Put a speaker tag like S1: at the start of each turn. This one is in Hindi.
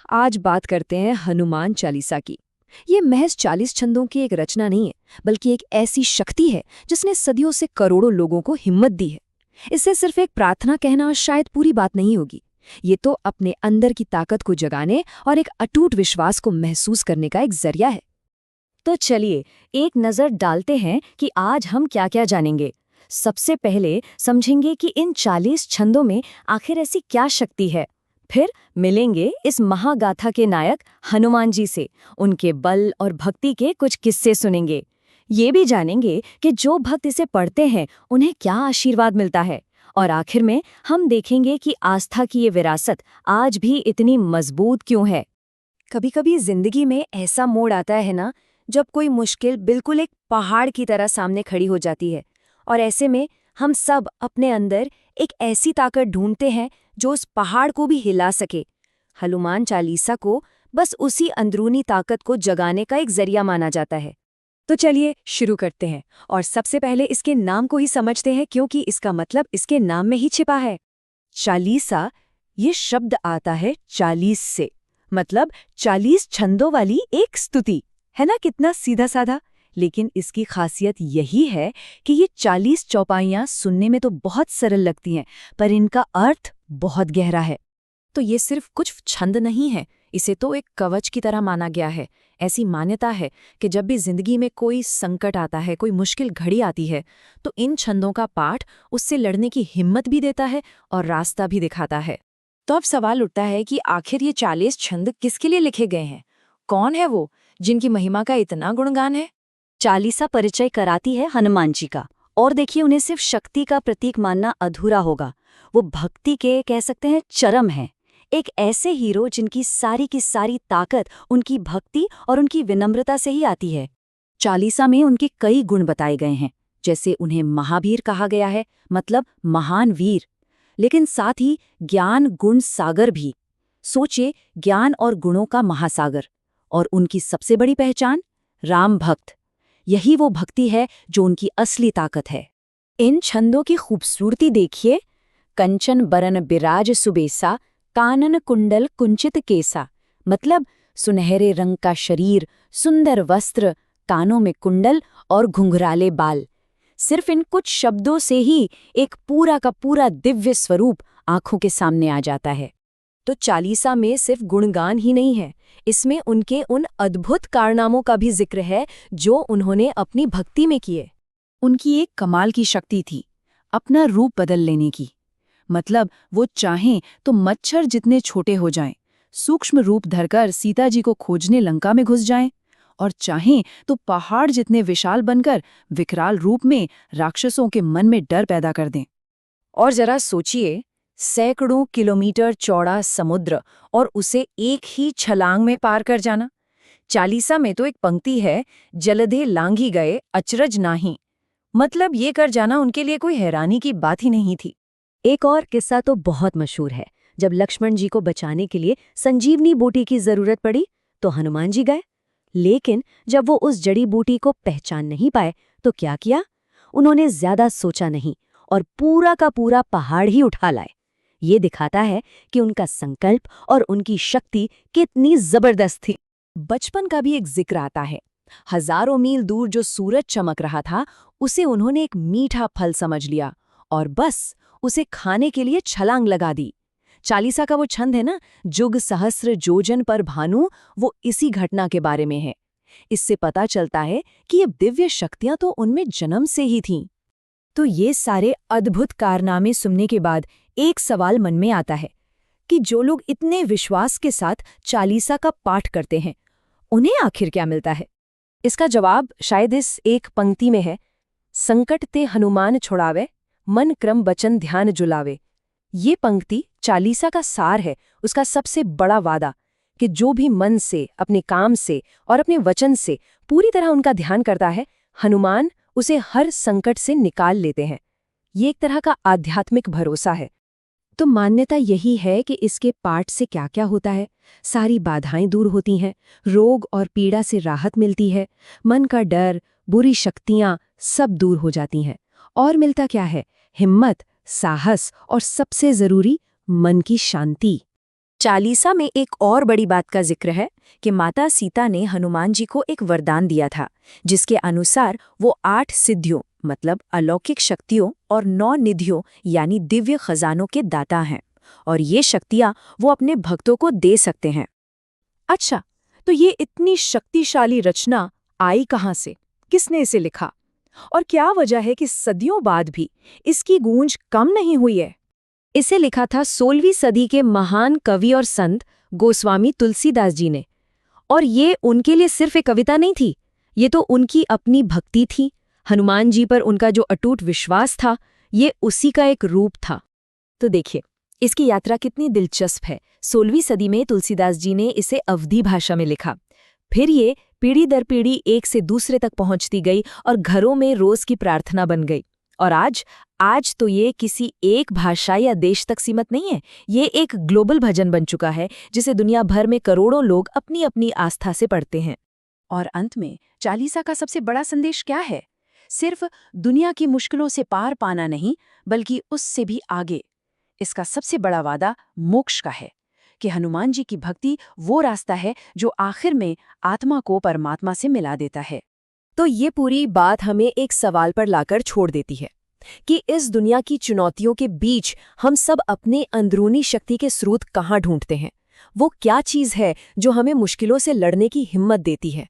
S1: आज बात करते हैं हनुमान चालीसा की। ये महज 40 छंदों की एक रचना नहीं है, बल्कि एक ऐसी शक्ति है जिसने सदियों से करोड़ों लोगों को हिम्मत दी है। इससे सिर्फ एक प्रार्थना कहना शायद पूरी बात नहीं होगी। ये तो अपने अंदर की ताकत को जगाने और एक अटूट विश्वास को महसूस करने का एक जरिया है।
S2: तो चलिए एक नज़र डालते हैं कि आज हम क्या क्या जानेंगे। सबसे पहले समझेंगे कि इन 40 छंदों में आखिर ऐसी क्या शक्ति है। फिर मिलेंगे इस महागाथा के नायक हनुमान जी से, उनके बल और भक्ति के कुछ किस्से सुनेंगे। ये भी जानेंगे कि जो भक्त इसे पढ़ते हैं उन्हें क्या आशीर्वाद मिलता है। और आखिर में हम देखेंगे कि आस्था की ये विरासत आज भी इतनी मजबूत क्यों है।
S1: कभी कभी जिंदगी में ऐसा मोड़ आता है ना, जब कोई मुश्किल बिल्कुल एक पहाड़ की तरह सामने खड़ी हो जाती है, और ऐसे में हम सब अपने अंदर एक ऐसी ताकत ढूंढते हैं जो उस पहाड़ को भी हिला सके। हनुमान चालीसा को बस उसी अंदरूनी ताकत को जगाने का एक जरिया माना जाता है। तो चलिए शुरू करते हैं, और सबसे पहले इसके नाम को ही समझते हैं, क्योंकि इसका मतलब इसके नाम में ही छिपा है। चालीसा, ये शब्द आता है 40 से, मतलब 40 छंदों वाली एक स्तुति। है ना, कितना सीधा साधा। लेकिन इसकी खासियत यही है कि ये 40 चौपाइयां सुनने में तो बहुत सरल लगती हैं, पर इनका अर्थ बहुत गहरा है। तो ये सिर्फ कुछ छंद नहीं है, इसे तो एक कवच की तरह माना गया है। ऐसी मान्यता है कि जब भी जिंदगी में कोई संकट आता है, कोई मुश्किल घड़ी आती है, तो इन छंदों का पाठ उससे लड़ने की हिम्मत भी देता है और रास्ता भी दिखाता है। तो अब सवाल उठता है कि आखिर ये 40 छंद किसके लिए लिखे गए हैं? कौन है वो जिनकी महिमा का इतना गुणगान है?
S2: चालीसा परिचय कराती है हनुमान जी का। और देखिए, उन्हें सिर्फ शक्ति का प्रतीक मानना अधूरा होगा। वो भक्ति के, कह सकते हैं, चरम हैं। एक ऐसे हीरो जिनकी सारी की सारी ताकत उनकी भक्ति और उनकी विनम्रता से ही आती है। चालीसा में उनके कई गुण बताए गए हैं, जैसे उन्हें महावीर कहा गया है, मतलब महान वीर, लेकिन साथ ही ज्ञान गुण सागर भी। सोचिए, ज्ञान और गुणों का महासागर। और उनकी सबसे बड़ी पहचान, राम भक्त। यही वो भक्ति है जो उनकी असली ताकत है। इन छंदों की खूबसूरती देखिए। कंचन बरन बिराज सुबेसा, कानन कुंडल कुंचित केसा, मतलब सुनहरे रंग का शरीर, सुंदर वस्त्र, कानों में कुंडल और घुंघराले बाल। सिर्फ इन कुछ शब्दों से ही एक पूरा का पूरा दिव्य स्वरूप आंखों के सामने आ जाता है। तो चालीसा में सिर्फ गुणगान ही नहीं है, इसमें उनके उन अद्भुत कारनामों का भी जिक्र है जो उन्होंने अपनी भक्ति में किए। उनकी एक कमाल की शक्ति थी, अपना रूप बदल लेने की। मतलब वो चाहें तो मच्छर जितने छोटे हो जाएं, सूक्ष्म रूप धरकर सीता जी को खोजने लंका में घुस जाएं, और चाहें तो पहाड़ जितने विशाल बनकर विकराल रूप में राक्षसों के मन में डर पैदा कर दें। और जरा सोचिए, सैकड़ों किलोमीटर चौड़ा समुद्र और उसे एक ही छलांग में पार कर जाना। चालीसा में तो एक पंक्ति है, जलधे लांघी गए अचरज नाही। मतलब ये कर जाना उनके लिए कोई हैरानी की बात ही नहीं थी। एक और किस्सा तो बहुत मशहूर है। जब लक्ष्मण जी को बचाने के लिए संजीवनी बूटी की जरूरत पड़ी तो हनुमान जी गए। लेकिन जब वो उस जड़ी बूटी को पहचान नहीं पाए तो क्या किया? उन्होंने ज्यादा सोचा नहीं और पूरा का पूरा पहाड़ ही उठा लाए। ये दिखाता है कि उनका संकल्प और उनकी शक्ति कितनी जबरदस्त थी।
S1: बचपन का भी एक जिक्र आता है। हजारों मील दूर जो सूरज चमक रहा था, उसे उन्होंने एक मीठा फल समझ लिया और बस उसे खाने के लिए छलांग लगा दी। चालीसा का वो छंद है ना, जुग सहस्र जोजन पर भानु, वो इसी घटना के बारे में है। इससे पता चलता है कि ये दिव्य शक्तियां तो उनमें जन्म से ही थीं। तो ये सारे अद्भुत कारनामे सुनने के बाद एक सवाल मन में आता है कि जो लोग इतने विश्वास के साथ चालीसा का पाठ करते हैं, उन्हें आखिर क्या मिलता है? इसका जवाब शायद इस एक पंक्ति में है, संकट ते हनुमान छुड़ावे, मन क्रम बचन ध्यान जुलावे। ये पंक्ति चालीसा का सार है, उसका सबसे बड़ा वादा, कि जो भी मन से, अपने काम से और अपने वचन से पूरी तरह उनका ध्यान करता है, हनुमान उसे हर संकट से निकाल लेते हैं। ये एक तरह का आध्यात्मिक भरोसा है। तो मान्यता यही है कि इसके पाठ से क्या क्या होता है। सारी बाधाएं दूर होती हैं, रोग और पीड़ा से राहत मिलती है, मन का डर, बुरी शक्तियां सब दूर हो जाती हैं। और मिलता क्या है? हिम्मत, साहस और सबसे जरूरी, मन की शांति। चालीसा में एक और बड़ी बात का जिक्र है कि माता सीता ने हनुमान जी को एक वरदान दिया था, जिसके अनुसार वो 8 सिद्धियों मतलब अलौकिक शक्तियों और 9 निधियों यानी दिव्य खजानों के दाता हैं, और ये शक्तियां वो अपने भक्तों को दे सकते हैं। अच्छा, तो ये इतनी शक्तिशाली रचना आई कहाँ से? किसने इसे लिखा? और क्या वजह है कि सदियों बाद भी इसकी गूंज कम नहीं हुई है? इसे लिखा था 16वीं सदी के महान कवि और संत गोस्वामी तुलसीदास जी ने। और ये उनके लिए सिर्फ एक कविता नहीं थी, ये तो उनकी अपनी भक्ति थी। हनुमान जी पर उनका जो अटूट विश्वास था, ये उसी का एक रूप था। तो देखिए, इसकी यात्रा कितनी दिलचस्प है। 16वीं सदी में तुलसीदास जी ने इसे अवधी भाषा में लिखा। फिर ये पीढ़ी दर पीढ़ी एक से दूसरे तक पहुंचती गई और घरों में रोज की प्रार्थना बन गई। और आज तो ये किसी एक भाषा या देश तक सीमित नहीं है, ये एक ग्लोबल भजन बन चुका है जिसे दुनिया भर में करोड़ों लोग अपनी अपनी आस्था से पढ़ते हैं। और अंत में चालीसा का सबसे बड़ा संदेश क्या है? सिर्फ दुनिया की मुश्किलों से पार पाना नहीं, बल्कि उससे भी आगे। इसका सबसे बड़ा वादा मोक्ष का है कि हनुमान जी की भक्ति वो रास्ता है जो आखिर में आत्मा को परमात्मा से मिला देता है। तो ये पूरी बात हमें एक सवाल पर लाकर छोड़ देती है कि इस दुनिया की चुनौतियों के बीच हम सब अपने अंदरूनी शक्ति के स्रोत कहाँ ढूंढते हैं? वो क्या चीज़ है जो हमें मुश्किलों से लड़ने की हिम्मत देती है?